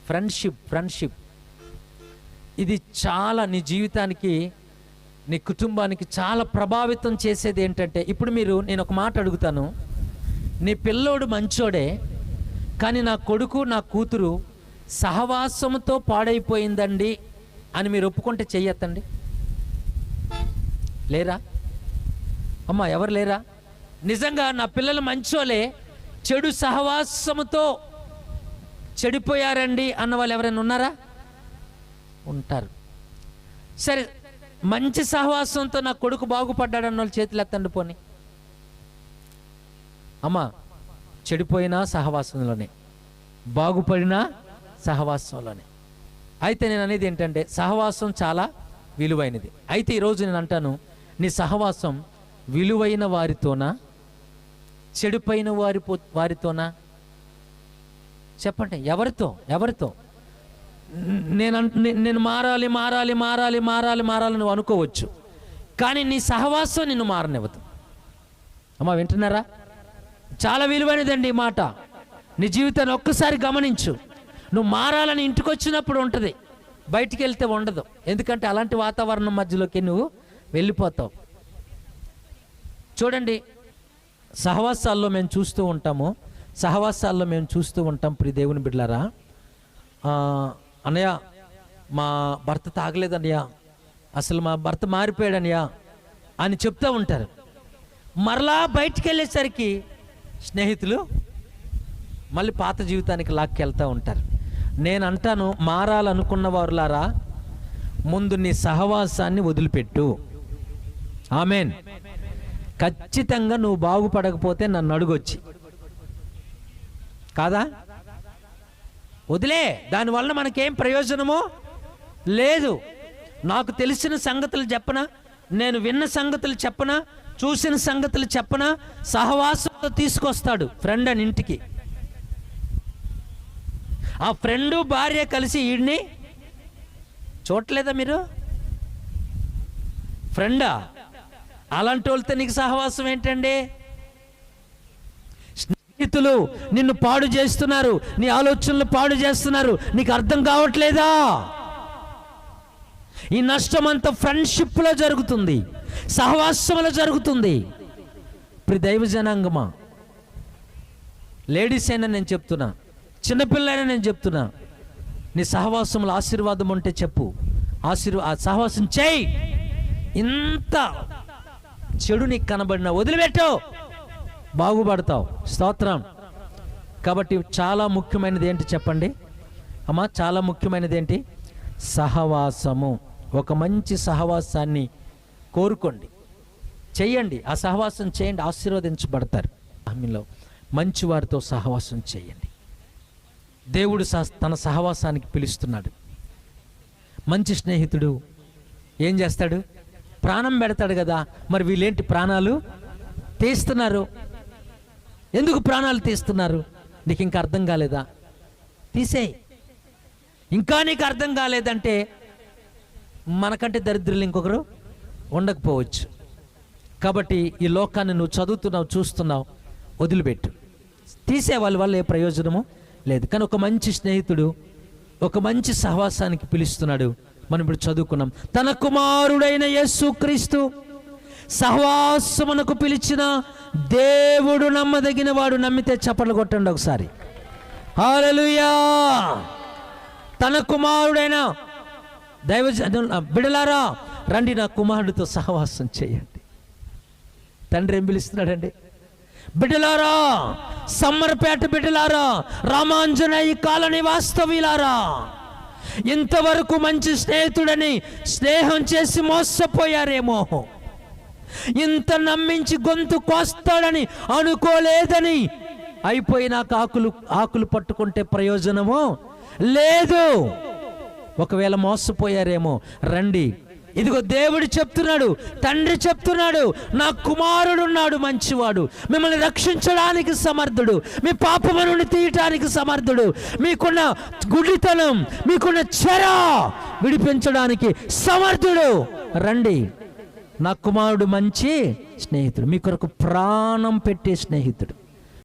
Friendship ఇది చాలా నీ జీవితానికి, నీ కుటుంబానికి చాలా ప్రభావితం చేసేది ఏంటంటే, ఇప్పుడు నేను ఒక మాట అడుగుతాను, నీ పిల్లోడు మంచోడే కానీ నా కొడుకు నా కూతురు సహవాసంతో పాడైపోయిందండి అని మీరు ఒప్పుకుంటే చెయ్యొద్దండి. లేరా అమ్మా? ఎవరు లేరా? నిజంగా నా పిల్లలు మంచోలే, చెడు సహవాసముతో చెడిపోయారండి అన్న వాళ్ళు ఎవరైనా ఉన్నారా? ఉంటారు. సరే, మంచి సహవాసంతో నా కొడుకు బాగుపడ్డాడు అన్న వాళ్ళు చేతులు ఎత్తండి పోని. అమ్మా, చెడిపోయినా సహవాసంలోనే, బాగుపడినా సహవాసంలోనే. అయితే నేను అనేది ఏంటంటే, సహవాసం చాలా విలువైనది. అయితే ఈరోజు నేను అంటాను, నీ సహవాసం విలువైన వారితోనా, చెడిపోయిన వారితోనా? చెప్పండి, ఎవరితో? నేను మారాలి నువ్వు అనుకోవచ్చు, కానీ నీ సహవాసం నిన్ను మారనివ్వదు. అమ్మా, వింటున్నారా? చాలా విలువైనదండి ఈ మాట. నీ జీవితాన్ని ఒక్కసారి గమనించు. నువ్వు మారాలని ఇంటికి వచ్చినప్పుడు ఉంటుంది, బయటికి వెళ్తే ఉండదు. ఎందుకంటే అలాంటి వాతావరణం మధ్యలోకి నువ్వు వెళ్ళిపోతావు. చూడండి, సహవాసాల్లో మేము చూస్తూ ఉంటాం ప్రియ దేవుని బిడ్డలారా. అన్నయ్య, మా భర్త తాగలేదన్నయ్య, అసలు మా భర్త మారిపోయాడన్నయ్య అని చెప్తూ ఉంటారు. మరలా బయటికి వెళ్ళేసరికి స్నేహితులు మళ్ళీ పాత జీవితానికి లాక్కెళ్తూ ఉంటారు. నేను అంటాను, మారాలనుకున్న వారులారా, ముందు నీ సహవాసాన్ని వదిలిపెట్టు. ఆమెన్. ఖచ్చితంగా నువ్వు బాగుపడకపోతే నన్ను అడుగొచ్చి, కాదా? వదిలే, దానివల్ల మనకేం ప్రయోజనమో లేదు. నాకు తెలిసిన సంగతులు చెప్పనా, నేను విన్న సంగతులు చెప్పనా, చూసిన సంగతులు చెప్పనా? సహవాసంతో తీసుకొస్తాడు ఫ్రెండ్ అని ఇంటికి. ఆ ఫ్రెండు భార్య కలిసి ఈడిని చూడలేదా మీరు? ఫ్రెండా? అలాంటి వాళ్ళతో నీకు సహవాసం ఏంటండి? స్నేహితులు నిన్ను పాడు చేస్తున్నారు, నీ ఆలోచనలు పాడు చేస్తున్నారు, నీకు అర్థం కావట్లేదా? ఈ నష్టం అంతా ఫ్రెండ్షిప్లో జరుగుతుంది, సహవాసంలో జరుగుతుంది. ఇప్పుడు దైవ జనాంగమా, లేడీస్ అయినా నేను చెప్తున్నా, చిన్నపిల్లైనా నేను చెప్తున్నా, నీ సహవాసంలో ఆశీర్వాదం ఉంటే చెప్పు, సహవాసం చేయి. ఇంత చెడు నీకు కనబడినా వదిలిపెట్టు, బాగుపడతావు. స్తోత్రం. కాబట్టి చాలా ముఖ్యమైనది ఏంటి చెప్పండి అమ్మా? చాలా ముఖ్యమైనది ఏంటి? సహవాసము. ఒక మంచి సహవాసాన్ని కోరుకోండి, చెయ్యండి. ఆ సహవాసం చేయండి, ఆశీర్వదించబడతారు. ఆమెలో మంచి వారితో సహవాసం చేయండి. దేవుడు తన సహవాసానికి పిలుస్తున్నాడు. మంచి స్నేహితుడు ఏం చేస్తాడు? ప్రాణం పెడతాడు కదా. మరి వీళ్ళేంటి ప్రాణాలు తీస్తున్నారు? ఎందుకు ప్రాణాలు తీస్తున్నారు? నీకు ఇంకా అర్థం కాలేదా? తీసేయి. ఇంకా నీకు అర్థం కాలేదంటే మనకంటే దరిద్రులు ఇంకొకరు ఉండకపోవచ్చు. కాబట్టి ఈ లోకాన్ని నువ్వు చదువుతున్నావు, చూస్తున్నావు, వదిలిపెట్టు. తీసే వాళ్ళ వల్ల ఏ ప్రయోజనము లేదు. కానీ ఒక మంచి స్నేహితుడు ఒక మంచి సహవాసానికి పిలుస్తున్నాడు. మనం ఇప్పుడు చదువుకున్నాం, తన కుమారుడైన యేసుక్రీస్తు సహవాసమునకు పిలిచిన దేవుడు నమ్మదగిన వాడు. నమ్మితే చప్పట్లు కొట్టండి ఒకసారి. హల్లెలూయా. తన కుమారుడైన బిడ్డలారా రండి, నా కుమారుడితో సహవాసం చేయండి. తండ్రి ఏం పిలుస్తున్నాడండి? బిడ్డలారా, సమ్మర్పేట బిడ్డలారా, రామాంజనేయ కాలనీ వాస్తవ్యులారా, ఇంతవరకు మంచి స్నేహితుడని స్నేహం చేసి మోసపోయారేమో, ఇంత నమ్మించి గొంతు కోస్తాడని అనుకోలేదని అయిపోయినాక ఆకులు పట్టుకుంటే ప్రయోజనమో లేదు. ఒకవేళ మోసపోయారేమో, రండి. ఇదిగో దేవుడు చెప్తున్నాడు, తండ్రి చెప్తున్నాడు, నా కుమారుడున్నాడు మంచివాడు, మిమ్మల్ని రక్షించడానికి సమర్థుడు, మీ పాపము నుండి తీయటానికి సమర్థుడు, మీకున్న గుడితనం, మీకున్న చెర విడిపించడానికి సమర్థుడు. రండి, నా కుమారుడు మంచి స్నేహితుడు, మీ కొరకు ప్రాణం పెట్టే స్నేహితుడు.